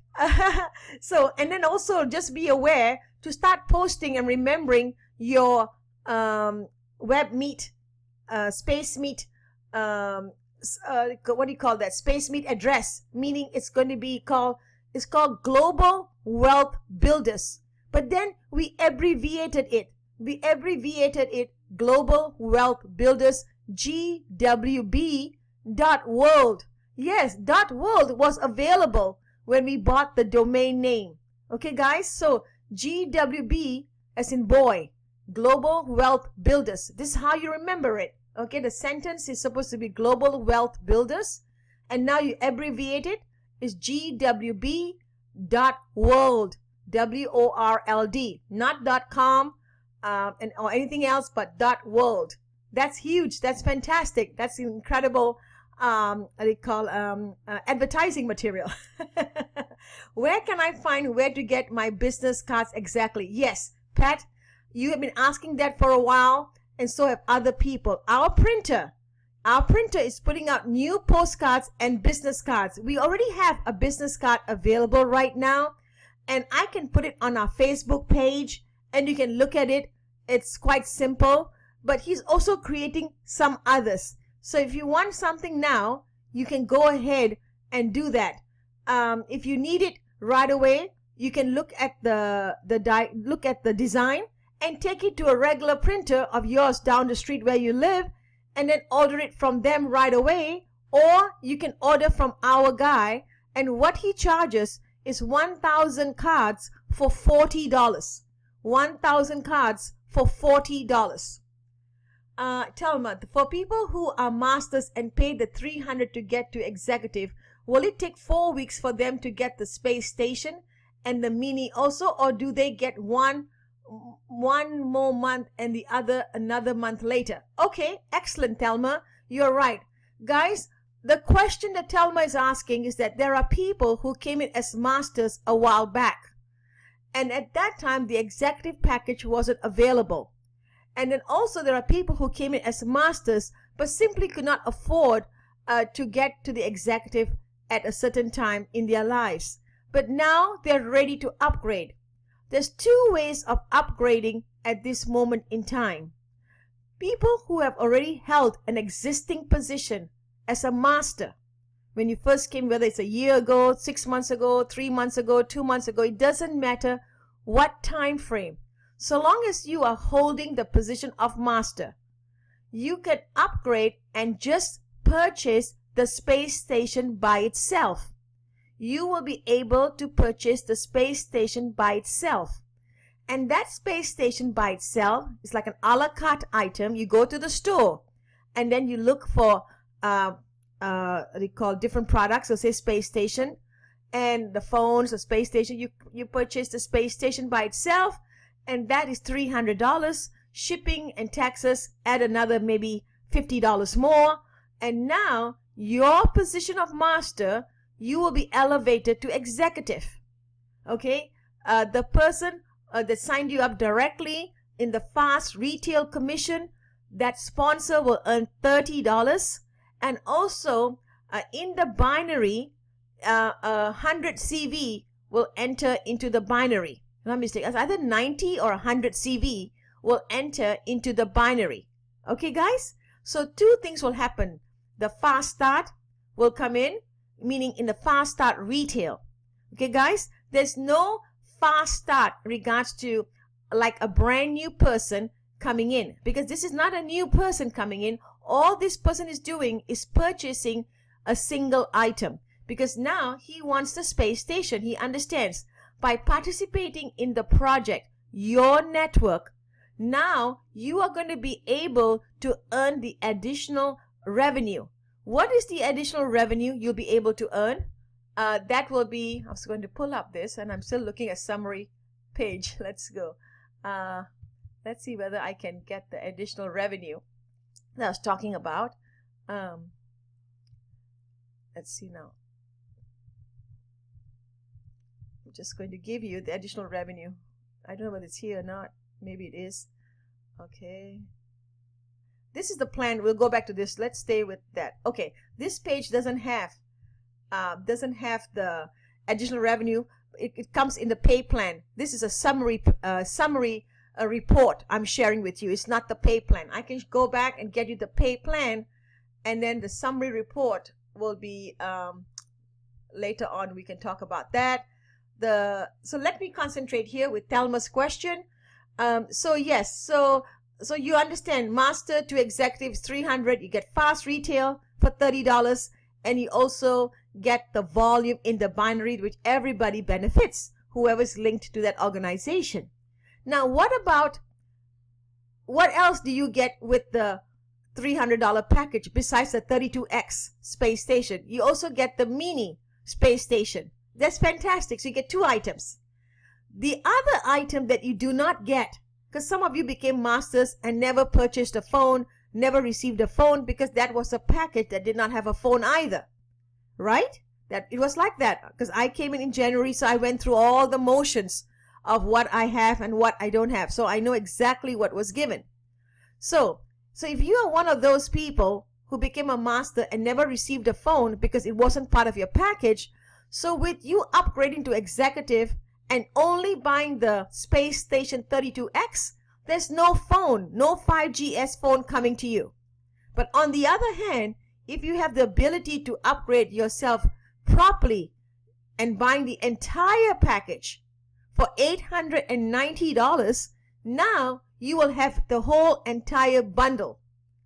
So, and then also just be aware to start posting and remembering your web meet, space meet, what do you call that? Space meet address, meaning it's going to be called, it's called Global Wealth Builders. But then we abbreviated it. Global Wealth Builders, GWB.world. Yes, .world was available when we bought the domain name. Okay, guys? So GWB as in boy, Global Wealth Builders. This is how you remember it. Okay, the sentence is supposed to be Global Wealth Builders, and now you abbreviate it. It's GWB.world, WORLD, not .com or anything else, but .world. That's huge. That's fantastic. That's incredible. What they call advertising material. Where can I find where to get my business cards exactly? Yes, Pat, you have been asking that for a while, and so have other people. Our printer is putting out new postcards and business cards. We already have a business card available right now, and I can put it on our Facebook page, and you can look at it. It's quite simple, but he's also creating some others. So if you want something now, you can go ahead and do that. If you need it right away, you can look at the design and take it to a regular printer of yours down the street where you live, and then order it from them right away. Or you can order from our guy, and what he charges is 1,000 cards for $40. 1,000 cards for $40. Telma, for people who are masters and pay the $300 to get to executive, will it take 4 weeks for them to get the space station and the mini also, or do they get one more month and the other another month later? Okay, excellent, Telma. You're right. Guys, the question that Telma is asking is that there are people who came in as masters a while back, and at that time the executive package wasn't available. And then also there are people who came in as masters, but simply could not afford to get to the executive at a certain time in their lives. But now they're ready to upgrade. There's two ways of upgrading at this moment in time. People who have already held an existing position as a master, when you first came, whether it's a year ago, 6 months ago, 3 months ago, 2 months ago, it doesn't matter what time frame. So long as you are holding the position of master, you can upgrade and just purchase the space station by itself. You will be able to purchase the space station by itself. And that space station by itself is like an a la carte item. You go to the store and then you look for they call different products. So say space station and the phones, the space station. You purchase the space station by itself, and that is $300. Shipping and taxes add another maybe $50 more. And now your position of master, you will be elevated to executive. Okay, the person that signed you up directly in the fast retail commission, that sponsor will earn $30. And also in the binary, 100 CV will enter into the binary. Not mistake, it's either 90 or 100 CV will enter into the binary. Okay, guys? So two things will happen. The fast start will come in, meaning in the fast start retail. Okay, guys? There's no fast start in regards to like a brand new person coming in, because this is not a new person coming in. All this person is doing is purchasing a single item, because now he wants the space station. He understands by participating in the project, your network, now you are going to be able to earn the additional revenue. What is the additional revenue you'll be able to earn? That will be, I was going to pull up this and I'm still looking at summary page. Let's go. Let's see whether I can get the additional revenue that I was talking about. Let's see now. I'm just going to give you the additional revenue. I don't know whether it's here or not. Maybe it is. Okay. This is the plan. We'll go back to this. Let's stay with that. Okay. This page doesn't have the additional revenue. It comes in the pay plan. This is a summary report I'm sharing with you. It's not the pay plan. I can go back and get you the pay plan, and then the summary report will be later on. We can talk about that. So let me concentrate here with Thelma's question. So you understand, master to executive is $300. You get fast retail for $30, and you also get the volume in the binary, which everybody benefits, whoever's linked to that organization. Now, what else do you get with the $300 package besides the 32X space station? You also get the mini space station. That's fantastic. So you get two items. The other item that you do not get, because some of you became masters and never purchased a phone, never received a phone, because that was a package that did not have a phone either. Right? That it was like that, because I came in January, so I went through all the motions of what I have and what I don't have. So I know exactly what was given. So if you are one of those people who became a master and never received a phone because it wasn't part of your package, so with you upgrading to executive and only buying the space station 32X, there's no phone, no 5GS phone coming to you. But on the other hand, if you have the ability to upgrade yourself properly and buying the entire package for $890, now you will have the whole entire bundle.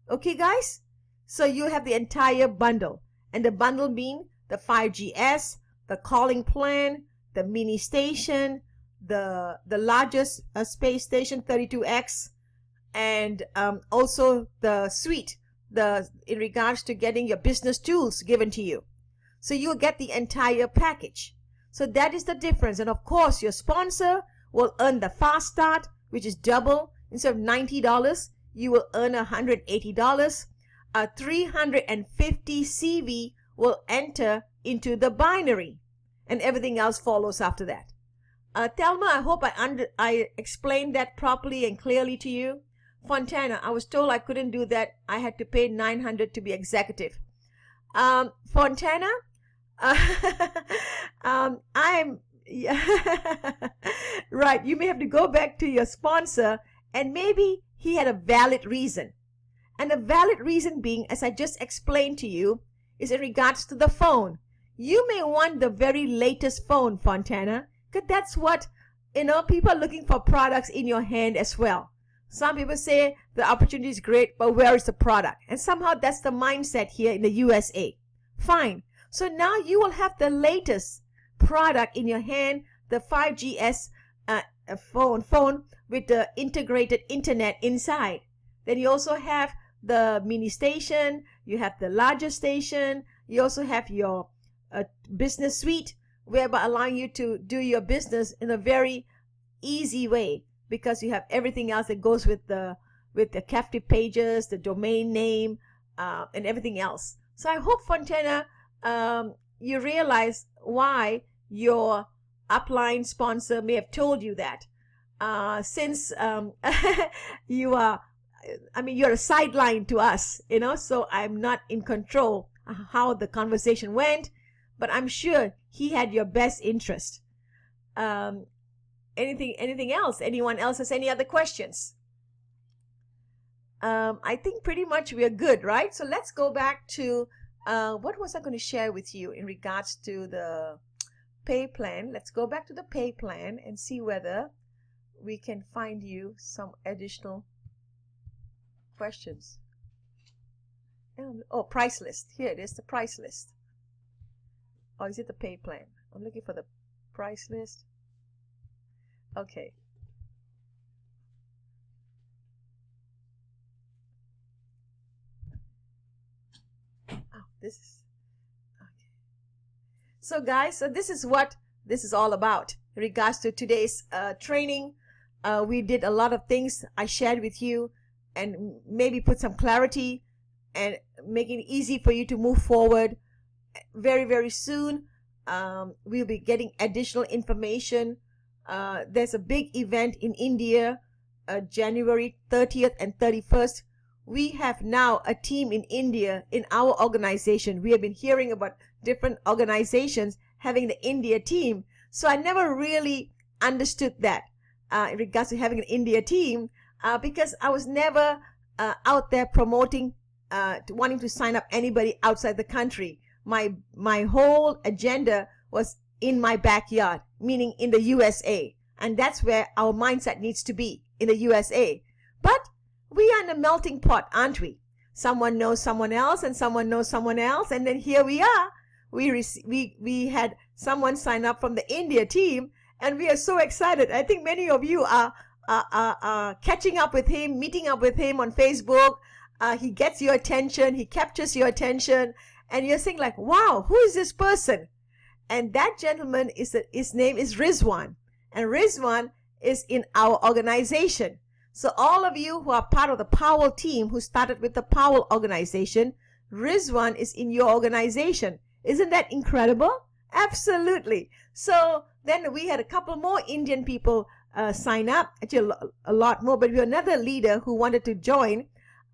Okay, guys? So you have the entire bundle. And the bundle mean the 5GS, the calling plan, the mini station, the largest space station 32X, and also the suite, in regards to getting your business tools given to you. So you'll get the entire package. So that is the difference. And of course, your sponsor will earn the fast start, which is double. Instead of $90, you will earn $180. 350 CV will enter into the binary, and everything else follows after that. Thelma, I hope I explained that properly and clearly to you. Fontana, I was told I couldn't do that. I had to pay $900 to be executive. Fontana, I'm right. You may have to go back to your sponsor, and maybe he had a valid reason. And a valid reason being, as I just explained to you, is in regards to the phone. You may want the very latest phone, Fontana, because that's what, people are looking for products in your hand as well. Some people say the opportunity is great, but where is the product? And somehow that's the mindset here in the USA. Fine. So now you will have the latest product in your hand, the 5GS phone with the integrated internet inside. Then you also have the mini station, you have the larger station, you also have your business suite, whereby allowing you to do your business in a very easy way, because you have everything else that goes with the captive pages, the domain name, and everything else. So I hope, Fontana, you realize why your upline sponsor may have told you that. Since you're a sideline to us, so I'm not in control how the conversation went, but I'm sure he had your best interest. Anything else? Anyone else has any other questions? I think pretty much we are good, right? So let's go back to what was I going to share with you in regards to the pay plan. Let's go back to the pay plan and see whether we can find you some additional questions. Oh, price list. Here it is, the price list. Or is it the pay plan? I'm looking for the price list. Okay. Oh, this is okay. So guys, this is what this is all about in regards to today's training. We did a lot of things I shared with you, and maybe put some clarity and make it easy for you to move forward. Very, very soon, we'll be getting additional information. There's a big event in India, January 30th and 31st. We have now a team in India in our organization. We have been hearing about different organizations having the India team. So I never really understood that in regards to having an India team, because I was never out there promoting, wanting to sign up anybody outside the country. My whole agenda was in my backyard, meaning in the USA. And that's where our mindset needs to be, in the USA. But we are in a melting pot, aren't we? Someone knows someone else, and someone knows someone else, and then here we are. We had someone sign up from the India team, and we are so excited. I think many of you are catching up with him, meeting up with him on Facebook. He gets your attention, he captures your attention, and you're saying like, wow, who is this person? And that gentleman, his name is Rizwan, and Rizwan is in our organization. So all of you who are part of the Powell team, who started with the Powell organization, Rizwan is in your organization. Isn't that incredible? Absolutely. So then we had a couple more Indian people sign up, actually a lot more, but we had another leader who wanted to join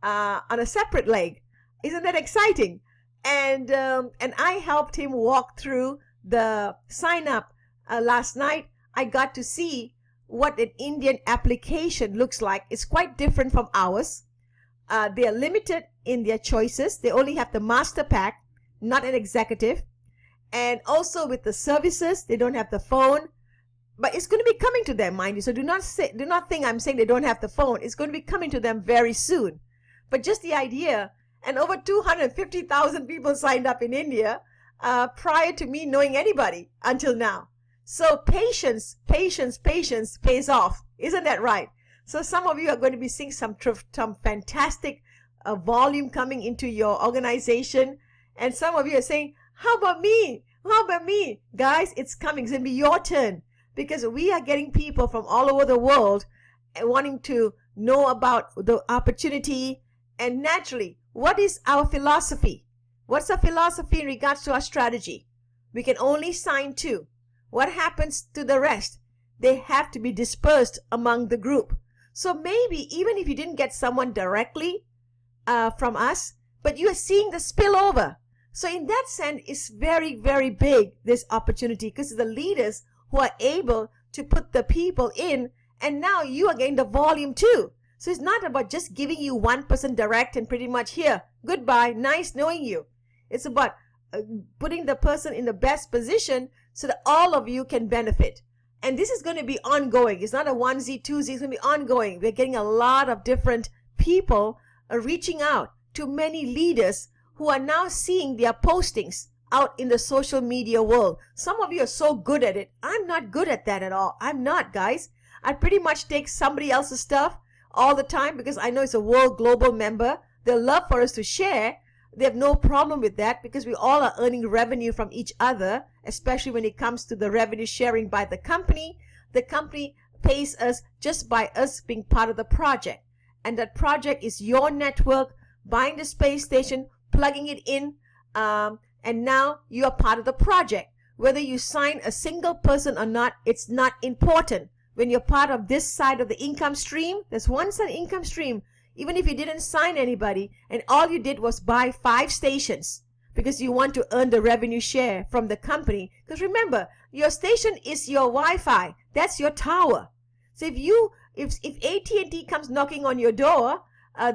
on a separate leg. Isn't that exciting? And I helped him walk through the sign up last night. I got to see what an Indian application looks like. It's quite different from ours. They are limited in their choices. They only have the master pack, not an executive. And also with the services, they don't have the phone. But it's going to be coming to them, mind you. So do not think I'm saying they don't have the phone. It's going to be coming to them very soon. But just the idea, and over 250,000 people signed up in India prior to me knowing anybody until now. So patience pays off. Isn't that right? So some of you are going to be seeing some fantastic volume coming into your organization. And some of you are saying, how about me? How about me? Guys, it's coming. It's going to be your turn. Because we are getting people from all over the world wanting to know about the opportunity. And naturally, what is our philosophy? What's our philosophy in regards to our strategy? We can only sign 2. What happens to the rest? They have to be dispersed among the group. So maybe even if you didn't get someone directly from us, but you are seeing the spillover. So in that sense, it's very, very big, this opportunity, because the leaders who are able to put the people in, and now you are getting the volume too. So it's not about just giving you 1% direct and pretty much here, goodbye, nice knowing you. It's about putting the person in the best position so that all of you can benefit. And this is going to be ongoing. It's not a onesie, twosie. It's going to be ongoing. We're getting a lot of different people reaching out to many leaders who are now seeing their postings out in the social media world. Some of you are so good at it. I'm not good at that at all. I'm not, guys. I pretty much take somebody else's stuff all the time because I know it's a world global member. They'll love for us to share. They have no problem with that because we all are earning revenue from each other, especially when it comes to the revenue sharing by the company. The company pays us just by us being part of the project. And that project is your network, buying the space station, plugging it in, and now you are part of the project. Whether you sign a single person or not, it's not important. When you're part of this side of the income stream, there's one side income stream. Even if you didn't sign anybody and all you did was buy 5 stations because you want to earn the revenue share from the company. Because remember, your station is your Wi-Fi. That's your tower. So if AT&T comes knocking on your door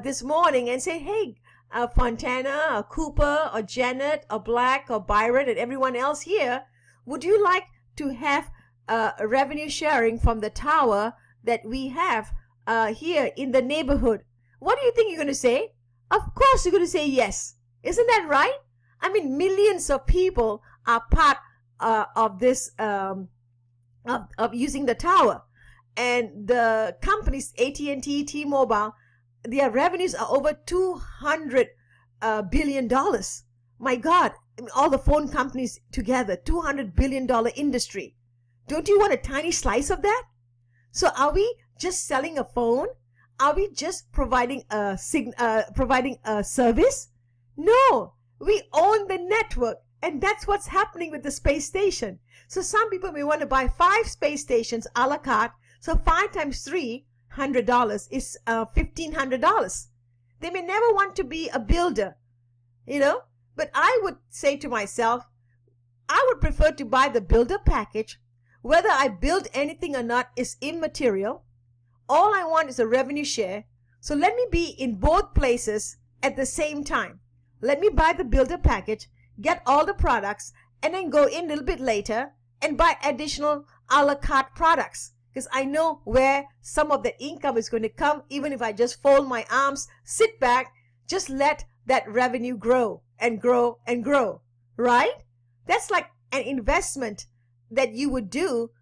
this morning and say, hey, Fontana or Cooper or Janet or Black or Byron and everyone else here, would you like to have revenue sharing from the tower that we have here in the neighborhood? What do you think you're going to say? Of course you're going to say yes. Isn't that right? I mean, millions of people are part of this, of using the tower. And the companies, AT&T, T-Mobile, their revenues are over $200 billion. My God, all the phone companies together, $200 billion industry. Don't you want a tiny slice of that? So are we just selling a phone? Are we just providing a service? No, we own the network, and that's what's happening with the space station. So some people may want to buy 5 space stations a la carte. So 5 times $300 is $1,500. They may never want to be a builder, But I would say to myself, I would prefer to buy the builder package. Whether I build anything or not is immaterial. All I want is a revenue share. So let me be in both places at the same time. Let me buy the builder package, get all the products, and then go in a little bit later and buy additional a la carte products. Because I know where some of the income is going to come, even if I just fold my arms, sit back, just let that revenue grow and grow and grow, right? That's like an investment that you would do.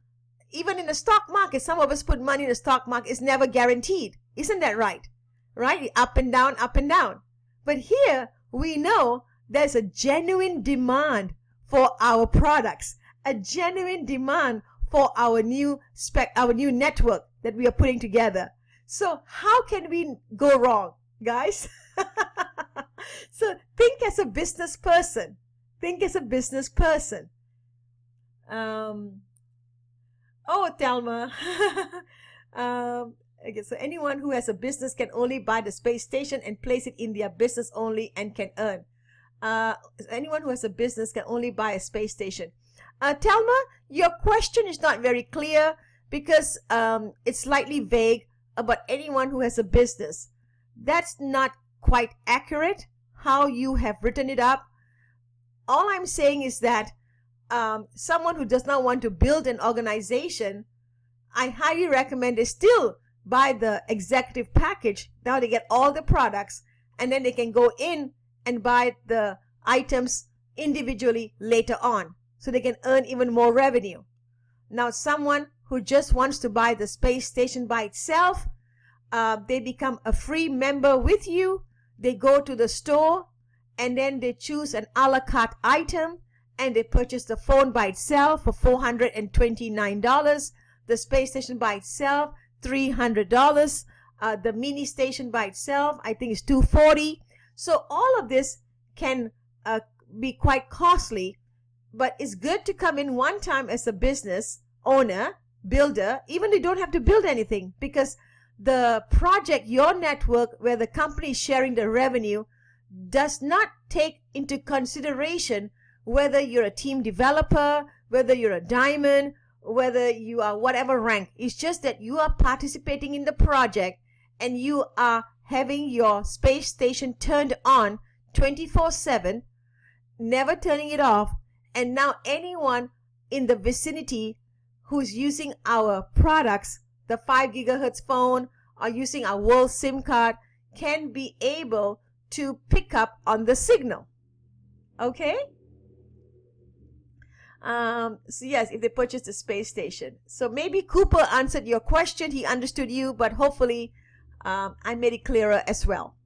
Even in the stock market, some of us put money in the stock market. It's never guaranteed. Isn't that right? Right? Up and down, up and down. But here, we know there's a genuine demand for our products, a genuine demand for our new network that we are putting together. So how can we go wrong, guys? So think as a business person. Think as a business person. Oh, Thelma. Okay, so anyone who has a business can only buy the space station and place it in their business only and can earn. Anyone who has a business can only buy a space station. Thelma, your question is not very clear because it's slightly vague about anyone who has a business. That's not quite accurate how you have written it up. All I'm saying is that someone who does not want to build an organization, I highly recommend they still buy the executive package. Now they get all the products and then they can go in and buy the items individually later on so they can earn even more revenue. Now someone who just wants to buy the space station by itself, they become a free member with you. They go to the store and then they choose an a la carte item and they purchase the phone by itself for $429, the space station by itself, $300, the mini station by itself, I think is $240. So all of this can be quite costly, but it's good to come in one time as a business owner, builder, even if you don't have to build anything, because the project, your network, where the company is sharing the revenue, does not take into consideration whether you're a team developer, whether you're a diamond, whether you are whatever rank. It's just that you are participating in the project and you are having your space station turned on 24/7, never turning it off. And now anyone in the vicinity who's using our products, the 5 gigahertz phone, or using our world SIM card, can be able to pick up on the signal. Okay? So yes, if they purchase the space station. So maybe Cooper answered your question. He understood you, but hopefully I made it clearer as well.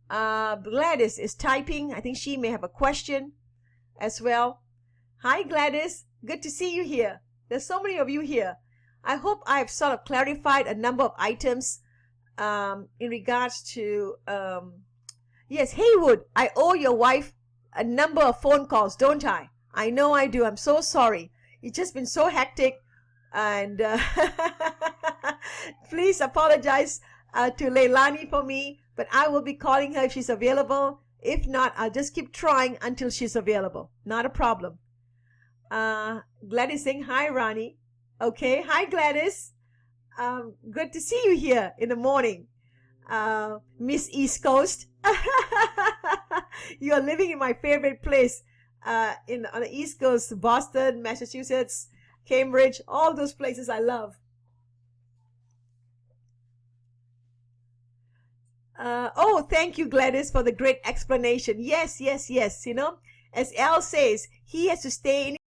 Gladys is typing. I think she may have a question as well. Hi, Gladys. Good to see you here. There's so many of you here. I hope I've sort of clarified a number of items in regards to... yes, Haywood, I owe your wife a number of phone calls, don't I? I know I do. I'm so sorry. It's just been so hectic. And please apologize to Leilani for me. But I will be calling her if she's available. If not, I'll just keep trying until she's available. Not a problem. Gladys saying, hi, Rani. Okay. Hi, Gladys. Good to see you here in the morning. Miss East Coast. You are living in my favorite place. On the East Coast, Boston, Massachusetts, Cambridge, all those places I love. Oh, thank you, Gladys, for the great explanation. Yes. You know, as Al says, he has to stay in